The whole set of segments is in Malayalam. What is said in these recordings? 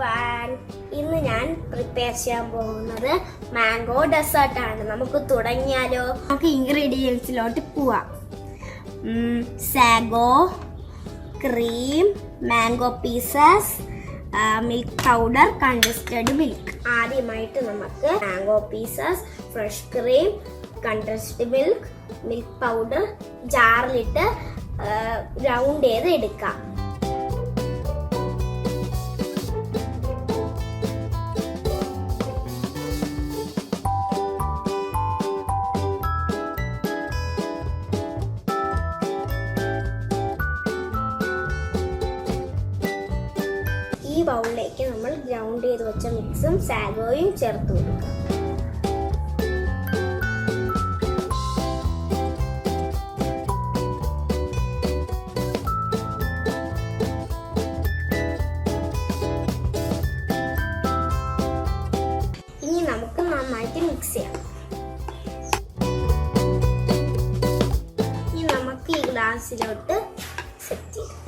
everyone. ഇന്ന് ഞാൻ പ്രിപ്പയർ ചെയ്യാൻ പോകുന്നത് മാംഗോ ഡെസേർട്ട് ആണ്. നമുക്ക് തുടങ്ങിയാലോ? നമുക്ക് ഇൻഗ്രീഡിയൻസിലോട്ട് പോവാം. Sago, cream, mango pieces, milk powder, condensed milk. ആദ്യമായിട്ട് നമുക്ക് mango pieces, fresh cream, condensed milk, milk powder ജാറിലിട്ട് റൗണ്ട് ചെയ്ത് എടുക്കാം. ഈ ബൗളിലേക്ക് നമ്മൾ ഗ്രൗണ്ട് ചെയ്ത് വെച്ച മിക്സും സാഗോയും ചേർത്ത് കൊടുക്കാം. ഇനി നമുക്ക് നന്നായിട്ട് മിക്സ് ചെയ്യാം. ഇനി നമുക്ക് ഈ ഗ്ലാസ്സിലോട്ട് സെറ്റ് ചെയ്യാം.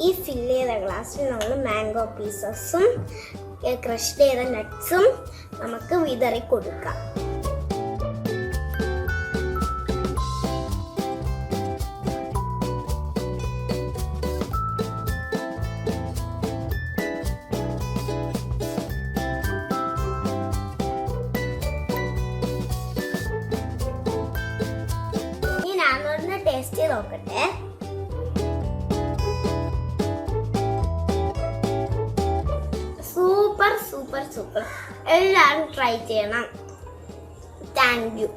ഈ ഫില്ല് ചെയ്ത ഗ്ലാസ്സിൽ നമ്മൾ മാംഗോ പീസസും ക്രഷ് ചെയ്ത നട്ട്സും നമുക്ക് വിതറി കൊടുക്കാം. ഇനി ഞാനൊന്ന് ടേസ്റ്റ് ചെയ്ത് നോക്കട്ടെ. Super super super. എല്ലാവരും ട്രൈ ചെയ്യണം. Thank you.